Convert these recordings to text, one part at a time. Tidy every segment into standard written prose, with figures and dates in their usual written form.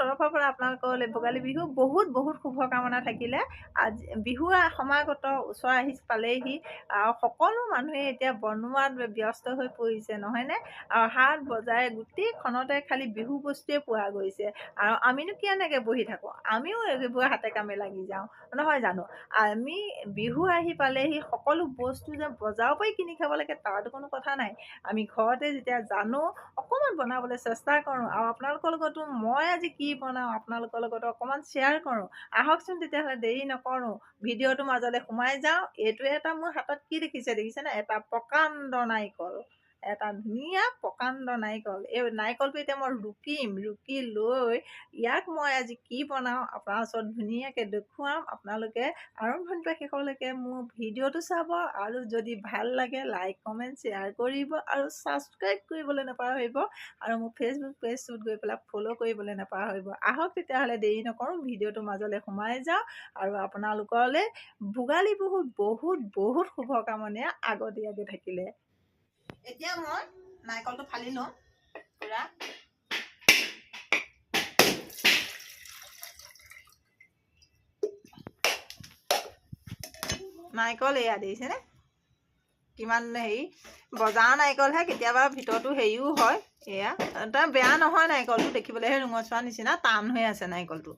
তৰফৰ পৰা আপোনালোকলৈ ভোগালী বিহু বহুত বহুত শুভকামনা থাকিলে। আজি বিহু সমাগত ওচৰ আহি পালেহি আৰু সকলো মানুহে এতিয়া বনোৱাত ব্যস্ত হৈ পৰিছে নহয়নে? আৰু হাত বজাই গোটেইখনতে খালি বিহু বস্তুৱে পোৱা গৈছে। আৰু আমিনো কেনেকৈ বহি থাকোঁ, আমিও এইবোৰ হাতে কামে লাগি যাওঁ নহয় জানো? আমি বিহু আহি পালেহি সকলো বস্তু যে বজাৰৰ পৰাই কিনি খাব লাগে তাতো কোনো কথা নাই। আমি ঘৰতে যেতিয়া জানো অকণমান বনাবলৈ চেষ্টা কৰোঁ। আৰু আপোনালোকৰ লগতো মই আজি কি বনাওঁ আপোনালোকৰ লগতো অকণমান শ্বেয়াৰ কৰোঁ। আহকচোন তেতিয়াহ'লে দেৰি নকৰোঁ, ভিডিঅ'টোৰ মাজলৈ সোমাই যাওঁ। এইটোৱে এটা মোৰ হাতত কি দেখিছেনে? এটা প্ৰকাণ্ড নাৰিকল, এটা ধুনীয়া প্ৰকাণ্ড নাৰিকল। এই নাৰিকলটো এতিয়া মই ৰুকি লৈ ইয়াক মই আজি কি বনাওঁ আপোনাৰ ওচৰত ধুনীয়াকৈ দেখুৱাম। আপোনালোকে আৰম্ভণিৰ পৰা শেষলৈকে মোৰ ভিডিঅ'টো চাব আৰু যদি ভাল লাগে লাইক কমেণ্ট শ্বেয়াৰ কৰিব আৰু ছাবস্ক্ৰাইব কৰিবলৈ নাপাহৰিব। আৰু মোৰ ফেচবুক পেজটোত গৈ পেলাই ফ'ল' কৰিবলৈ নাপাহৰিব। আহক তেতিয়াহ'লে দেৰি নকৰোঁ, ভিডিঅ'টোৰ মাজলৈ সোমাই যাওঁ আৰু আপোনালোকলৈ ভোগালী বিহুত বহুত বহুত শুভকামনা আগতীয়াকৈ থাকিলে। এতিয়া মই নাৰিকলটো ফালি লওঁ পুৰা। নাৰিকল এয়া দেখিছেনে কিমান হেৰি বজাৰৰ নাৰিকলহে, কেতিয়াবা ভিতৰতো হেৰিও হয়। এয়া তাৰ বেয়া নহয়, নাৰিকলটো দেখিবলৈহে ৰঙচুৱা নিচিনা টান হৈ আছে নাৰিকলটো।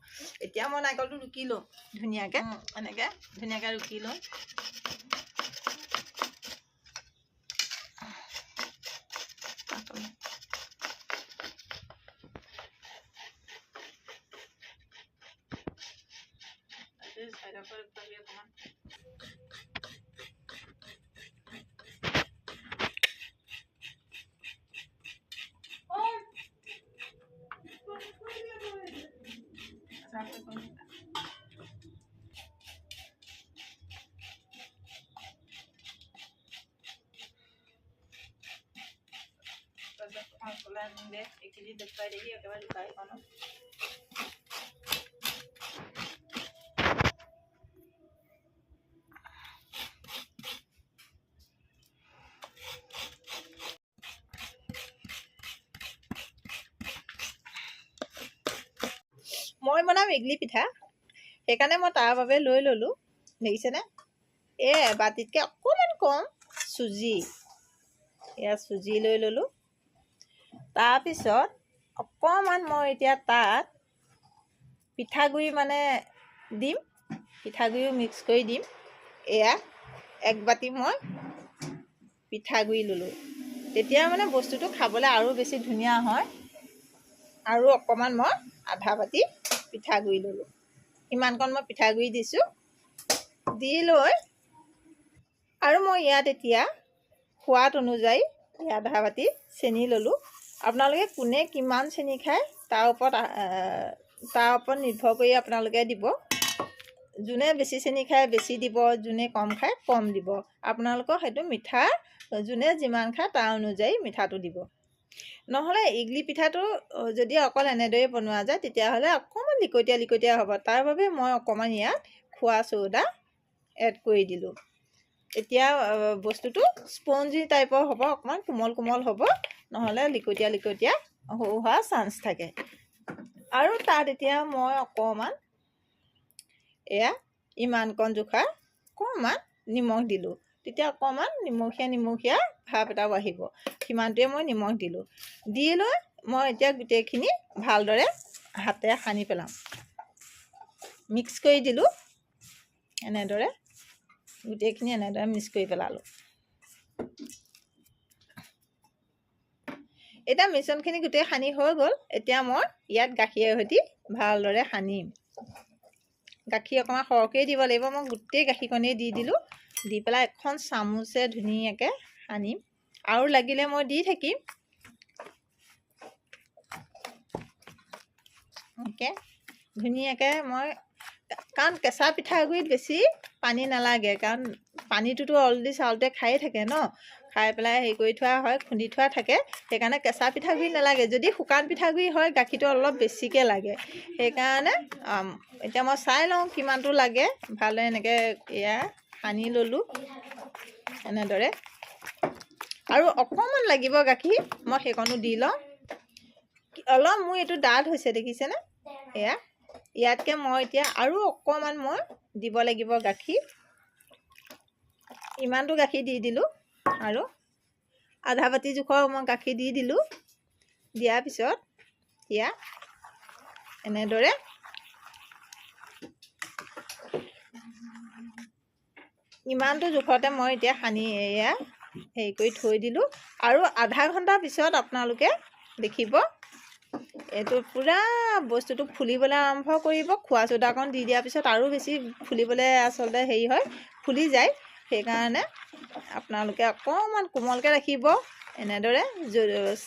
এতিয়া মই নাৰিকলটো ৰুকি লওঁ ধুনীয়াকৈ, এনেকৈ ধুনীয়াকৈ ৰুকি লওঁ। এইখিনি দেখুৱাই দেখি একেবাৰে লুকাই পাওঁ। মই বনাম ইডলি পিঠা, সেইকাৰণে মই তাৰ বাবে লৈ ল'লোঁ দেখিছেনে বাতিতকৈ অকণমান কম চুজি। এয়া চুজি লৈ ল'লোঁ। তাৰপিছত অকণমান মই এতিয়া তাত পিঠাগুড়ি দিম, পিঠাগুড়িও মিক্স কৰি দিম। এয়া এক বাতি মই পিঠাগুড়ি ল'লোঁ, তেতিয়া বস্তুটো খাবলৈ আৰু বেছি ধুনীয়া হয়। আৰু অকণমান মই আধা বাতি পিঠাগুড়ি ল'লোঁ, ইমানকণ মই পিঠাগুড়ি দিছোঁ। দি লৈ আৰু মই ইয়াত এতিয়া সোৱাদ অনুযায়ী আধা বাতি চেনি ল'লোঁ। আপোনালোকে কোনে কিমান চেনি খায় তাৰ ওপৰত নিৰ্ভৰ কৰি আপোনালোকে দিব। যোনে বেছি চেনি খায় বেছি দিব, যোনে কম খায় কম দিব। আপোনালোকৰ সেইটো মিঠা যোনে যিমান খায় তাৰ অনুযায়ী মিঠাটো দিব। নহ'লে ইডলি পিঠাটো যদি অকল এনেদৰে বনোৱা যায় তেতিয়াহ'লে অকণমান লিকটীয়া হ'ব। তাৰ বাবে মই অকণমান ইয়াত খোৱা চ'ডা এড কৰি দিলোঁ। এতিয়া বস্তুটো স্পঞ্জি টাইপৰ হ'ব, অকণমান কোমল হ'ব, নহ'লে লিকটীয়া হোৱাৰ চান্স থাকে। আৰু তাত এতিয়া মই অকণমান এয়া ইমানকণ জোখাৰ অকণমান নিমখ দিলোঁ, তেতিয়া অকণমান নিমখীয়া ভাৱ এটাও আহিব। সিমানটোৱে মই নিমখ দিলোঁ। দি লৈ মই এতিয়া গোটেইখিনি ভালদৰে হাতে সানি পেলাম। মিক্স কৰি দিলোঁ, এনেদৰে গোটেইখিনি এনেদৰে মিক্স কৰি পেলালোঁ। এতিয়া মিশ্ৰণখিনি গোটেই সানি হৈ গ'ল। এতিয়া মই ইয়াত গাখীৰৰ সৈতে ভালদৰে সানিম। গাখীৰ অকণমান সৰহকৈ দিব লাগিব। মই গোটেই গাখীৰকণেই দি দিলোঁ। দি পেলাই এখন চামুচে ধুনীয়াকৈ সানিম, আৰু লাগিলে মই দি থাকিম। ধুনীয়াকৈ কাৰণ কেঁচা পিঠাগুড়িত বেছি পানী নালাগে, কাৰণ পানীটোতো অলৰেডি চাউলতে খায়ে থাকে ন, খাই পেলাই হেৰি কৰি থোৱা হয়, খুন্দি থোৱা থাকে। সেইকাৰণে কেঁচা পিঠাগুড়ি নালাগে। যদি শুকান পিঠাগুড়ি হয় গাখীৰটো অলপ বেছিকৈ লাগে। সেইকাৰণে এতিয়া মই চাই লওঁ কিমানটো লাগে। ভালদৰে এনেকৈ এয়া সানি ল'লোঁ এনেদৰে। আৰু অকণমান লাগিব গাখীৰ, মই সেইকণো দি লওঁ। অলপ মোৰ এইটো ডাঠ হৈছে দেখিছেনে? এয়া ইয়াতকৈ মই এতিয়া আৰু অকণমান মই দিব লাগিব গাখীৰ। ইমানটো গাখীৰ দি দিলোঁ আৰু আধা বাতি জোখৰ মই গাখীৰ দি দিলোঁ। দিয়াৰ পিছত এয়া এনেদৰে ইমানটো জোখতে মই এতিয়া সানি এয়া হেৰি কৰি থৈ দিলোঁ। আৰু আধা ঘণ্টাৰ পিছত আপোনালোকে দেখিব এইটো পূৰা বস্তুটো ফুলিবলৈ আৰম্ভ কৰিব। খোৱা চ'দাকণ দি দিয়াৰ পিছত আৰু বেছি ফুলিবলৈ আচলতে হেৰি হয়, ফুলি যায়। সেইকাৰণে আপোনালোকে অকণমান কোমলকৈ ৰাখিব। এনেদৰে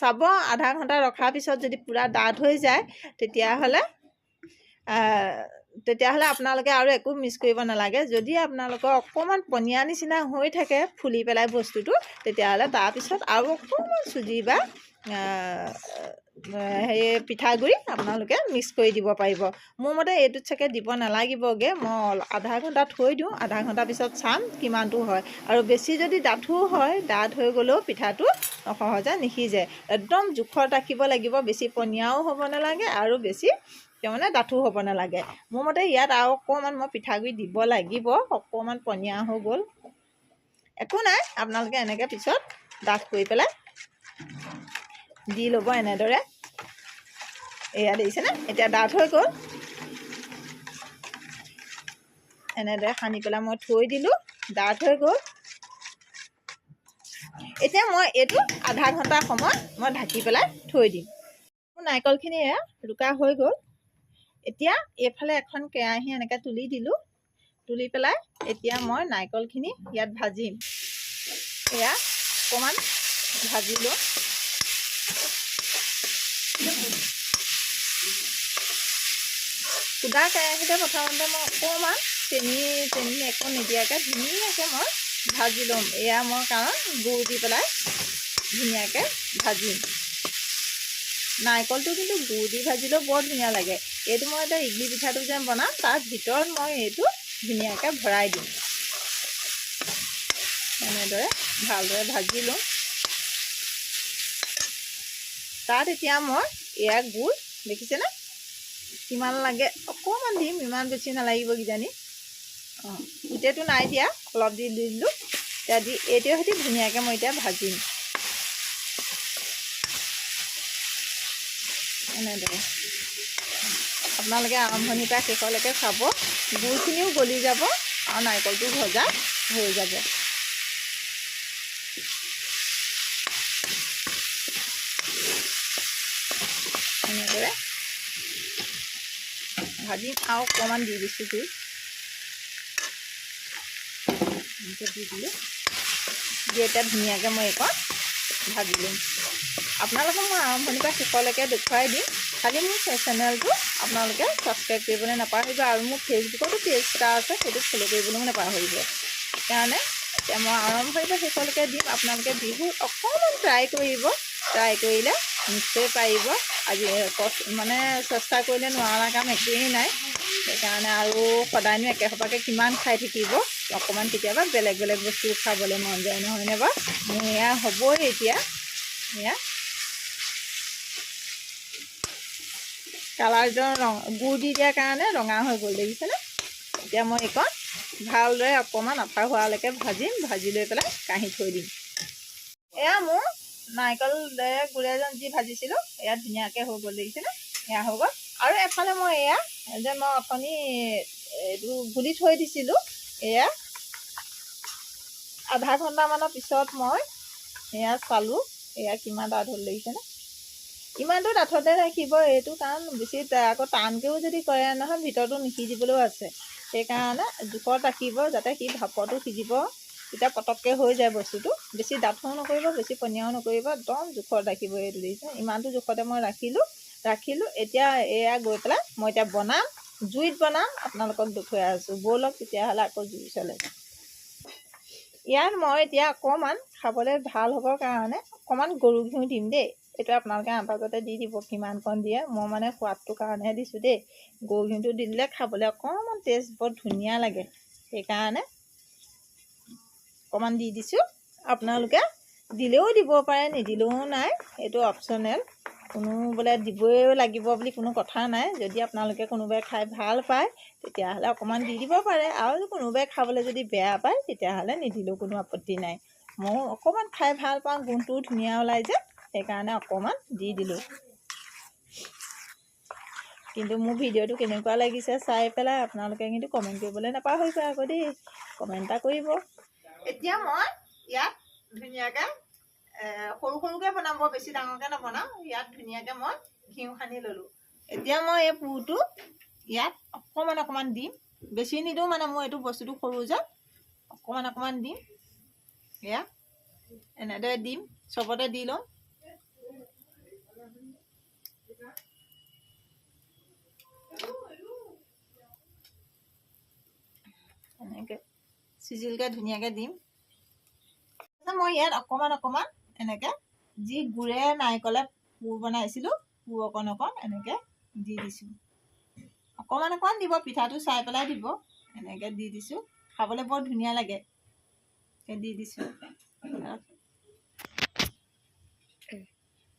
চাব আধা ঘণ্টা ৰখাৰ পিছত যদি পূৰা ডাঠ হৈ যায় তেতিয়াহ'লে আপোনালোকে আৰু একো মিক্স কৰিব নালাগে। যদি আপোনালোকৰ অকণমান পনীয়া নিচিনা হৈ থাকে ফুলি পেলাই বস্তুটো, তেতিয়াহ'লে তাৰপিছত আৰু অকণমান চুজি বা পিঠাগুড়ি আপোনালোকে মিক্স কৰি দিব পাৰিব। মোৰ মতে এইটোত চাগে দিব নালাগিবগৈ। মই আধা ঘণ্টা থৈ দিওঁ, আধা ঘণ্টাৰ পিছত চাম কিমানটো হয়। আৰু বেছি যদি ডাঠো হয়, ডাঠ হৈ গ'লেও পিঠাটো সহজে নিসিজে। একদম জোখত ৰাখিব লাগিব, বেছি পনীয়াও হ'ব নালাগে আৰু বেছি তাৰমানে ডাঠো হ'ব নালাগে। মোৰ মতে ইয়াত আৰু অকণমান মই পিঠাগুড়ি দিব লাগিব। অকণমান পনীয়া হৈ গ'ল, একো নাই, আপোনালোকে এনেকৈ পিছত ডাঠ কৰি পেলাই দি ল'ব। এনেদৰে এয়া দেখিছেনে, এতিয়া ডাঠ হৈ গ'ল। এনেদৰে সানি পেলাই মই থৈ দিলোঁ, ডাঠ হৈ গ'ল। এতিয়া মই এইটো আধা ঘণ্টা সময় মই ঢাকি পেলাই থৈ দিম। নাৰিকলখিনি এয়া ৰুকা হৈ গ'ল। এতিয়া এইফালে এখন কেৰাহী এনেকৈ তুলি দিলোঁ। তুলি পেলাই এতিয়া মই নাৰিকলখিনি ইয়াত ভাজিম। এয়া অকণমান ভাজিলোঁ। সুদা কেৰাহীতে প্ৰথমতে মই অকণমান চেনি একো নিদিয়াকৈ ধুনীয়াকৈ মই ভাজি ল'ম। এয়া মই কাৰণ গুড় দি পেলাই ধুনীয়াকৈ ভাজিম। নাৰিকলটো কিন্তু গুড় দি ভাজিলেও বৰ ধুনীয়া লাগে। এইটো মই এতিয়া ইডলি পিঠাটো যে বনাম, তাৰ ভিতৰত মই এইটো ধুনীয়াকৈ ভৰাই দিম। এনেদৰে ভালদৰে ভাজি লওঁ। তাত এতিয়া মই এয়া গুড় দেখিছেনে কিমান লাগে, অকণমান দিম, ইমান বেছি নালাগিব কিজানি। গোটেইটো নাই দিয়া, অলপ দি দিলোঁ। এতিয়া দি এইটোৱে সৈতে ধুনীয়াকৈ মই এতিয়া ভাজিম। এনেদৰে আপোনালোকে আৰম্ভণিৰ পৰা শেষলৈকে চাব, গুড়খিনিও গলি যাব আৰু নাৰিকলটো ভজা হৈ যাব। এনেদৰে ভাজিম আৰু অকণমান দি দিছোঁ গুড়, দি দিলোঁ। দি এতিয়া ধুনীয়াকৈ মই এইকণ ভাজি ল'ম। আপোনালোকক মই আৰম্ভণিৰ পৰা শেষলৈকে দেখুৱাই দিম। খালি মোৰ চেনেলটো আপোনালোকে ছাবস্ক্ৰাইব কৰিবলৈ নাপাহৰিব। আৰু মোৰ ফেচবুকতো পেজ এটা আছে, সেইটো ফ'ল' কৰিবলৈও নাপাহৰিব। সেইকাৰণে এতিয়া মই আৰম্ভণিৰ পৰা শেষলৈকে দিম। আপোনালোকে বিহুত অকণমান ট্ৰাই কৰিব, ট্ৰাই কৰিলে নিশ্চয় পাৰিব। আজি মানে চেষ্টা কৰিলে নোৱাৰা কাম একোৱেই নাই। সেইকাৰণে আৰু সদায়নো একেসোপাকে কিমান খাই থাকিব, অকণমান কেতিয়াবা বেলেগ বেলেগ বস্তু খাবলৈ মন যায়, নহয়নে বাৰু? মোৰ এয়া হ'বই এতিয়া। এয়া কালাৰটো গুড় দি দিয়াৰ কাৰণে ৰঙা হৈ গ'ল, দেখিছেনে? এতিয়া মই এইকণ ভালদৰে অকণমান আঠা হোৱালৈকে ভাজিম। ভাজি লৈ পেলাই কাঢ়ি থৈ দিম। এয়া মোৰ নাৰিকল গুড়ে যি ভাজিছিলোঁ, এয়া ধুনীয়াকৈ হৈ গ'ল, দেখিছেনে? এয়া হৈ গ'ল। আৰু এফালে মই এয়া যে মই অথনি এইটো গুলি থৈ দিছিলোঁ, এয়া আধা ঘণ্টামানৰ পিছত মই এয়া চালোঁ, এয়া কিমান ডাঠ হ'ল, দেখিছেনে? ইমানটো ডাঠতে ৰাখিব, এইটো কাৰণ বেছি আকৌ টানকৈও যদি কৰে নহয়, ভিতৰটো নিসিজিবলৈও আছে। সেইকাৰণে জোখত ৰাখিব, যাতে সি ভাপতো সিজিব। তেতিয়া পটককৈ হৈ যায় বস্তুটো। বেছি ডাঠো নকৰিব, বেছি পনীয়াও নকৰিব, একদম জোখত ৰাখিব। এইটো দেখিছে, ইমানটো জোখতে মই ৰাখিলোঁ। এতিয়া এয়া গৈ পেলাই মই এতিয়া বনাম, জুইত বনাম, আপোনালোকক দেখুৱাই আছোঁ। ব'লক তেতিয়াহ'লে আকৌ জুই চলে। ইয়াত মই এতিয়া অকণমান খাবলৈ ভাল হ'বৰ কাৰণে অকণমান গৰু ঘিউ দিম দেই। এইটো আপোনালোকে আন্দাজতে দি দিব কিমানকণ দিয়ে। মই মানে সোৱাদটোৰ কাৰণেহে দিছোঁ দেই। গৰু ঘিউটো দি দিলে খাবলৈ অকণমান টেষ্ট বৰ ধুনীয়া লাগে। সেইকাৰণে অকণমান দি দিছোঁ। আপোনালোকে দিলেও দিব পাৰে, নিদিলেও নাই, এইটো অপশ্যনেল। কোনো বোলে দিবই লাগিব বুলি কোনো কথা নাই। যদি আপোনালোকে কোনোবাই খাই ভাল পায় তেতিয়াহ'লে অকণমান দি দিব পাৰে, আৰু কোনোবাই খাবলৈ যদি বেয়া পায় তেতিয়াহ'লে নিদিলেও কোনো আপত্তি নাই। মই অকণমান খাই ভাল পাওঁ, গোন্ধটোও ধুনীয়া ওলাই যে, সেইকাৰণে অকণমান দি দিলোঁ। কিন্তু মোৰ ভিডিঅ'টো কেনেকুৱা লাগিছে চাই পেলাই আপোনালোকে কিন্তু কমেণ্ট কৰিবলৈ নাপাহৰিব আকৌ দেই, কমেণ্ট এটা কৰিব। এতিয়া মই ইয়াত ধুনীয়াকৈ সৰু সৰুকৈ বনাম, বৰ বেছি ডাঙৰকৈ নবনাওঁ। ইয়াত ধুনীয়াকৈ মই ঘিউ সানি ল'লোঁ। এতিয়া মই এই পুৰটো ইয়াত অকণমান অকণমান দিম, বেছি নিদিওঁ মানে মোৰ এইটো বস্তুটো সৰু যে, অকণমান অকণমান দিম। এয়া এনেদৰে দিম, চবতে দি লওঁ। এনেকৈ চিজিলকৈ ধুনীয়াকৈ দিম। মই ইয়াত অকণমান অকণমান এনেকৈ যি গুৰে নাৰিকলে পুৰ বনাইছিলোঁ, পুৰ অকণ অকণ এনেকৈ দি দিছোঁ। অকণমান অকণমান দিব, পিঠাটো চাই পেলাই দিব। এনেকৈ দি দিছোঁ, খাবলৈ বৰ ধুনীয়া লাগে। দি দিছোঁ।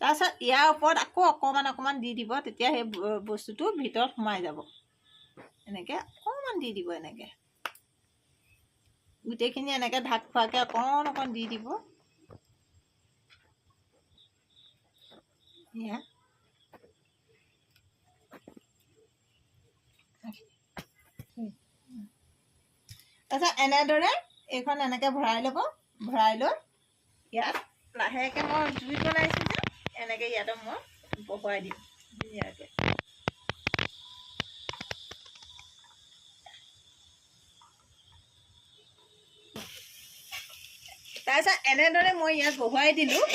তাৰপিছত ইয়াৰ ওপৰত আকৌ অকণমান অকণমান দি দিব, তেতিয়া সেই বস্তুটো ভিতৰত সোমাই যাব। এনেকৈ অকণমান দি দিব, এনেকৈ গোটেইখিনি এনেকৈ ঢাক খোৱাকৈ অকণ অকণ দি দিব। এয়া তাৰপিছত এনেদৰে এইখন এনেকৈ ভৰাই ল'ব। ভৰাই লৈ ইয়াত লাহেকৈ মই জুইত বনাইছোঁ যে, এনেকৈ ইয়াতে মই বহুৱাই দিম ধুনীয়াকৈ। তাৰপিছত এনেদৰে মই ইয়াত বহুৱাই দিলোঁ।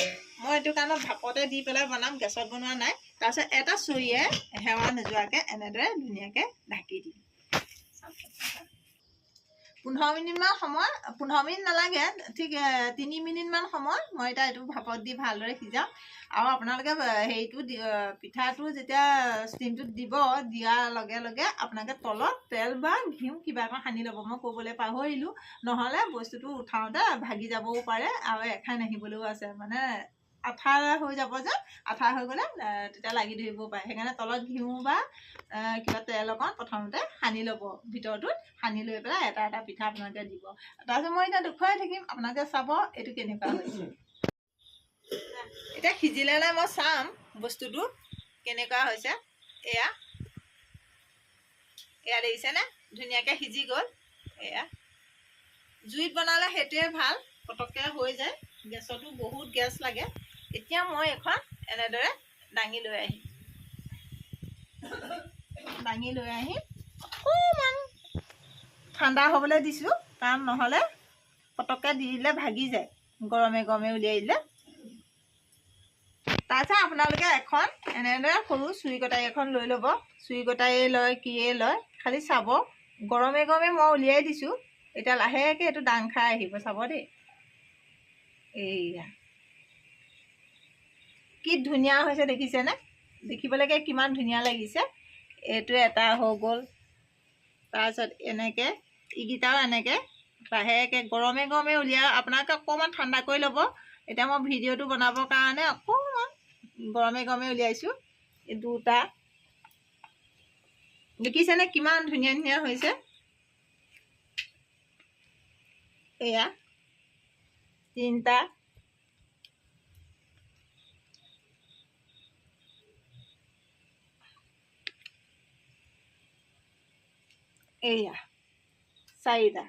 মই এইটো কাৰণত ভাপতে দি পেলাই বনাম, গেছত বনোৱা নাই। তাৰপিছত এটা চৰিয়ে সেৱা নোযোৱাকৈ এনেদৰে ধুনীয়াকৈ ঢাকি দিম। 15 মিনিটমান সময়, 15 মিনিট নালাগে, ঠিক 3 মিনিটমান সময় মই এতিয়া এইটো ভাপত দি ভালদৰে সিজাম। আৰু আপোনালোকে হেৰিটো পিঠাটো যেতিয়া ষ্টিমটোত দিব, দিয়াৰ লগে লগে আপোনালোকে তলত তেল বা ঘিউ কিবা এটা সানি ল'ব। মই ক'বলৈ পাহৰিলোঁ, নহ'লে বস্তুটো উঠাওঁতে ভাগি যাবও পাৰে আৰু এখাই নাহিবলৈও আছে। মানে আঠা হৈ যাব যে, আঠা হৈ গ'লে তেতিয়া লাগি ধৰিবও পাৰে। সেইকাৰণে তলত ঘিউ বা কিবা তেল অকণ প্ৰথমতে সানি ল'ব, ভিতৰটোত সানি লৈ পেলাই এটা এটা পিঠা আপোনালোকে দিব। তাৰপিছত মই এতিয়া দেখুৱাই থাকিম, আপোনালোকে চাব এইটো কেনেকুৱা হৈছে। এতিয়া সিজিলে নাই মই চাম বস্তুটো কেনেকুৱা হৈছে। এয়া এয়া দেখিছেনে, ধুনীয়াকৈ সিজি গ'ল। এয়া জুইত বনালে সেইটোৱে ভাল, পটককৈ হৈ যায়। গেছতো বহুত গেছ লাগে। এতিয়া মই এখন এনেদৰে দাঙি লৈ আহিম। দাঙি লৈ আহিম, অকণমান ঠাণ্ডা হ'বলৈ দিছোঁ, কাৰণ নহ'লে পটককৈ দি দিলে ভাগি যায়, গৰমে গৰমে উলিয়াই দিলে। তাৰপিছত আপোনালোকে এখন এনেদৰে সৰু চুৰি কটাৰী এখন লৈ ল'ব। চুৰি কটাৰীয়ে লয়, কিয়ে লয়, খালি চাব গৰমে গৰমে মই উলিয়াই দিছোঁ। এতিয়া লাহেকৈ এইটো দাং খাই আহিব, চাব দেই। এইয়া কি ধুনীয়া হৈছে দেখিছেনে, দেখিবলৈকে কিমান ধুনীয়া লাগিছে। এইটো এটা হৈ গ'ল। তাৰপিছত এনেকৈ ইকেইটাও এনেকৈ লাহেকৈ গৰমে গৰমে উলিয়াই আপোনালোকে অকণমান ঠাণ্ডা কৰি ল'ব। এতিয়া মই ভিডিঅ'টো বনাবৰ কাৰণে অকণমান গৰমে গৰমে উলিয়াইছোঁ। এই দুটা দেখিছেনে কিমান ধুনীয়া ধুনীয়া হৈছে। এয়া তিনিটা। এয়া চাৰিটা।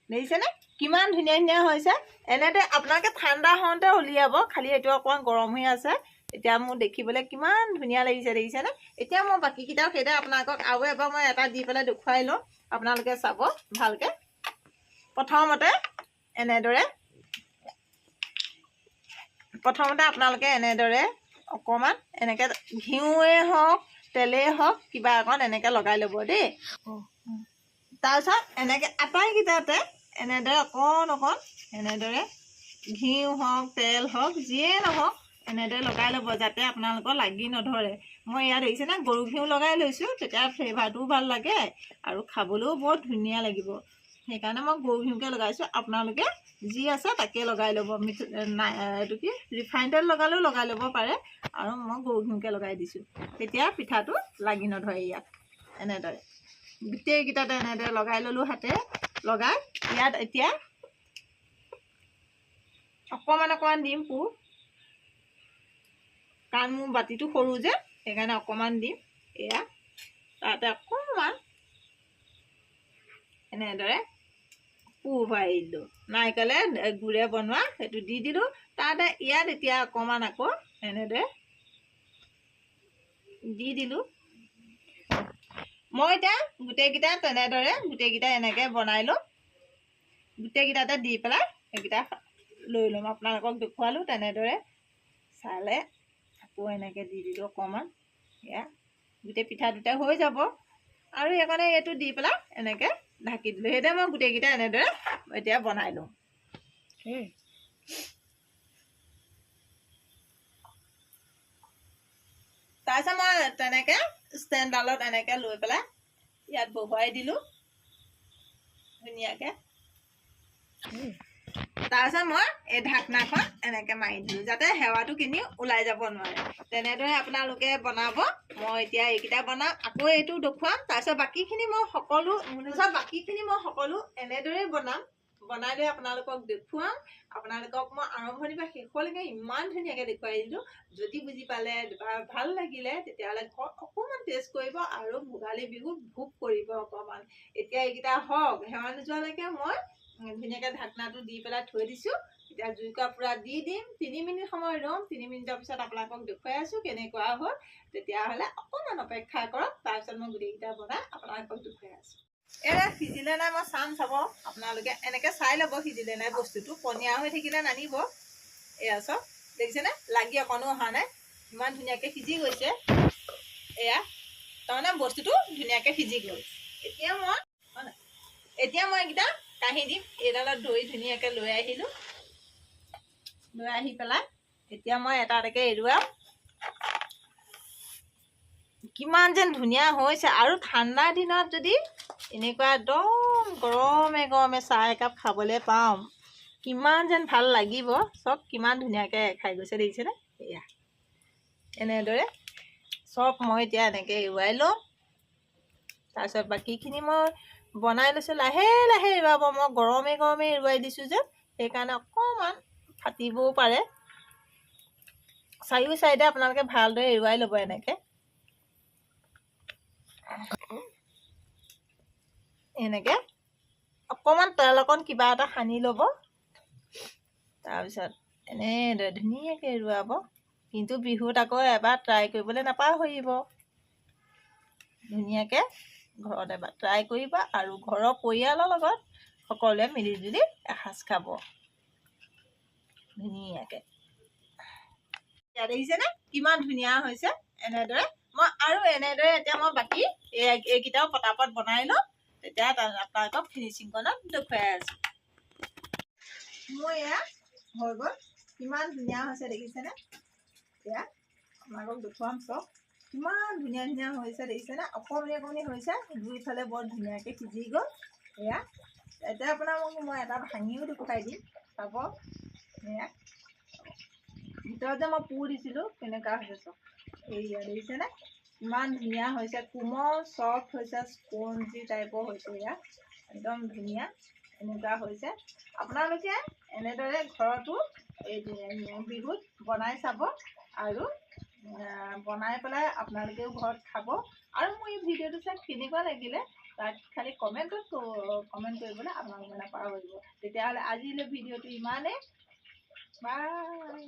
দেখিছেনে কিমান ধুনীয়া ধুনীয়া হৈছে। এনেদৰে আপোনালোকে ঠাণ্ডা হওঁতে উলিয়াব, খালি এইটো অকণমান গৰম হৈ আছে। এতিয়া মোৰ দেখিবলৈ কিমান ধুনীয়া লাগিছে, দেখিছেনে। এতিয়া মই বাকীকেইটাও সেইদৰে আপোনালোকক আৰু এবাৰ মই এটা দি পেলাই দেখুৱাই লওঁ, আপোনালোকে চাব ভালকৈ। প্ৰথমতে আপোনালোকে এনেদৰে অকণমান এনেকৈ ঘিউৱে হওক তেলেই হওক কিবা অকণ এনেকৈ লগাই ল'ব দেই। তাৰপিছত এনেকৈ আটাইকেইটাতে এনেদৰে অকণ অকণ এনেদৰে ঘিউ হওক তেল হওক যিয়ে নহওক এনেদৰে লগাই ল'ব, যাতে আপোনালোকৰ লাগি নধৰে। মই ইয়াত দেখিছেনে গৰু ঘিউ লগাই লৈছোঁ, তেতিয়া ফ্লেভাৰটোও ভাল লাগে আৰু খাবলৈও বৰ ধুনীয়া লাগিব। সেইকাৰণে মই গৰু ঘিউকে লগাইছোঁ। আপোনালোকে যি আছে তাকে লগাই ল'ব। এইটো কি ৰিফাইন তেল লগালেও লগাই ল'ব পাৰে, আৰু মই গৰু ঘিউকে লগাই দিছোঁ। তেতিয়া পিঠাটো লাগি নধৰে ইয়াত। এনেদৰে গোটেইকেইটাতে এনেদৰে লগাই ল'লোঁ হাতেৰে। লগাই ইয়াত এতিয়া অকণমান অকণমান দিম পুৰ, কাৰণ মোৰ বাতিটো সৰু যে, সেইকাৰণে অকণমান দিম। এয়া তাতে অকণমান এনেদৰে পুৰ ভৰাই দিলোঁ। নাৰিকলে গুৰে বনোৱা সেইটো দি দিলোঁ তাতে। ইয়াত এতিয়া অকণমান আকৌ এনেদৰে দি দিলোঁ। মই এতিয়া গোটেইকেইটা তেনেদৰে গোটেইকেইটা এনেকৈ বনাই লওঁ। গোটেইকেইটাতে দি পেলাই সেইকেইটা লৈ ল'ম। আপোনালোকক দেখুৱালোঁ তেনেদৰে চালে। আকৌ এনেকৈ দি দিলোঁ অকণমান। এয়া গোটেই পিঠা দুটা হৈ যাব, আৰু সেইকাৰণে এইটো দি পেলাই এনেকৈ ঢাকি দিলোঁ। সেইদৰে মই গোটেইকেইটা এনেদৰে এতিয়া বনাই লওঁ। তাৰপিছত মই তেনেকৈ ষ্টেণ্ডডালত এনেকৈ লৈ পেলাই ইয়াত বহুৱাই দিলোঁ ধুনীয়াকৈ। তাৰপিছত মই এই ঢাকনাখন এনেকৈ মাৰি দিলোঁ, যাতে হেৱাটো কিনি ওলাই যাব নোৱাৰে। তেনেদৰে আপোনালোকে বনাব। মই এতিয়া এইকেইটা বনাম, আকৌ এইটো দেখুৱাম। তাৰপিছত বাকীখিনি মই সকলো এনেদৰেই বনাম। বনাই লৈ আপোনালোকক দেখুৱাম। আপোনালোকক মই আৰম্ভণিৰ পৰা শেষলৈকে ইমান ধুনীয়াকৈ দেখুৱাই দিলোঁ। যদি বুজি পালে বা ভাল লাগিলে তেতিয়াহ'লে ঘৰত অকণমান টেষ্ট কৰিব, আৰু ভোগালী বিহুত ভোগ কৰিব অকণমান। এতিয়া এইকেইটা হওক, হেৱা নোযোৱালৈকে মই ধুনীয়াকৈ ঢাকনাটো দি পেলাই থৈ দিছোঁ। এতিয়া জুইকুৰা পূৰা দি দিম। 3 মিনিট সময় ৰ'ম। 3 মিনিটৰ পিছত আপোনালোকক দেখুৱাই আছোঁ কেনেকুৱা হ'ল। তেতিয়াহ'লে অকণমান অপেক্ষা কৰক। তাৰপিছত মই গোটেইকেইটা বনাই আপোনালোকক দেখুৱাই আছোঁ। এয়া সিজিলে নাই মই চাম, চাব আপোনালোকে এনেকৈ চাই ল'ব সিজিলে নাই বস্তুটো। পনীয়া হৈ থাকিলে নানিব। এয়া চব দেখিছেনে, লাগি অকণো অহা নাই, ইমান ধুনীয়াকৈ সিজি গৈছে। এয়া তাৰমানে বস্তুটো ধুনীয়াকৈ সিজি গ'ল। এতিয়া মই এইকেইটা কাঢ়ি দিম। এইডালত দৈ ধুনীয়াকৈ লৈ আহিলোঁ। লৈ আহি পেলাই এতিয়া মই এটা এটাকৈ এৰুৱাম। কিমান যেন ধুনীয়া হৈছে। আৰু ঠাণ্ডাৰ দিনত যদি এনেকুৱা একদম গৰমে গৰমে চাহ একাপ খাবলৈ পাওঁ, কিমান যেন ভাল লাগিব। চব কিমান ধুনীয়াকৈ খাই গৈছে দেখিছেনে। এয়া এনেদৰে চব মই এতিয়া এনেকৈ এৰুৱাই লওঁ। তাৰপিছত বাকীখিনি মই বনাই লৈছোঁ। লাহে লাহে এৰুৱাব। মই গৰমে গৰমে এৰুৱাই দিছোঁ যে, সেইকাৰণে অকণমান ফাটিবও পাৰে। চাৰিও চাইডে আপোনালোকে ভালদৰে এৰুৱাই ল'ব। এনেকৈ অকণমান তেল অকণ কিবা এটা সানি ল'ব। তাৰপিছত এনেদৰে ধুনীয়াকৈ এৰুৱাব। কিন্তু বিহুত আকৌ এবাৰ ট্ৰাই কৰিবলৈ নাপাহৰিব। ধুনীয়াকৈ ঘৰত এবাৰ ট্ৰাই কৰিব, আৰু ঘৰৰ পৰিয়ালৰ লগত সকলোৱে মিলিজুলি এসাঁজ খাব ধুনীয়াকৈ। এতিয়া দেখিছেনে কিমান ধুনীয়া হৈছে। এনেদৰে এতিয়া মই বাকী এইকেইটাও পটাপট বনাই লওঁ। তেতিয়া আপোনালোকক ফিনিচিংকণত দেখুৱাই আছোঁ। মোৰ এয়া হৈ গ'ল। কিমান ধুনীয়া হৈছে দেখিছেনে। এয়া আপোনালোকক দেখুৱাম চব কিমান ধুনীয়া ধুনীয়া হৈছে দেখিছেনে। অকণি অকণি হৈছে। দুইফালে বৰ ধুনীয়াকৈ সিজি গ'ল। এয়া এতিয়া আপোনালোকক মই এটা ভাঙিও দেখুৱাই দিম, চাব। এয়া ভিতৰত যে মই পুৰ দিছিলোঁ কেনেকুৱা হৈছে চব। এইয়া দেখিছেনে ইমান ধুনীয়া হৈছে। কোমল চফ্ট হৈছে, স্পঞ্জি টাইপৰ হৈছে। এয়া একদম ধুনীয়া এনেকুৱা হৈছে। আপোনালোকে এনেদৰে ঘৰতো এই বিহুত বনাই চাব, আৰু বনাই পেলাই আপোনালোকেও ঘৰত খাব। আৰু মোৰ এই ভিডিঅ'টো চাই কেনেকুৱা লাগিলে তাক খালি কমেণ্ট কৰিবলৈ আপোনালোকে নাপাহৰিব। তেতিয়াহ'লে আজিলৈ ভিডিঅ'টো ইমানেই। বাই।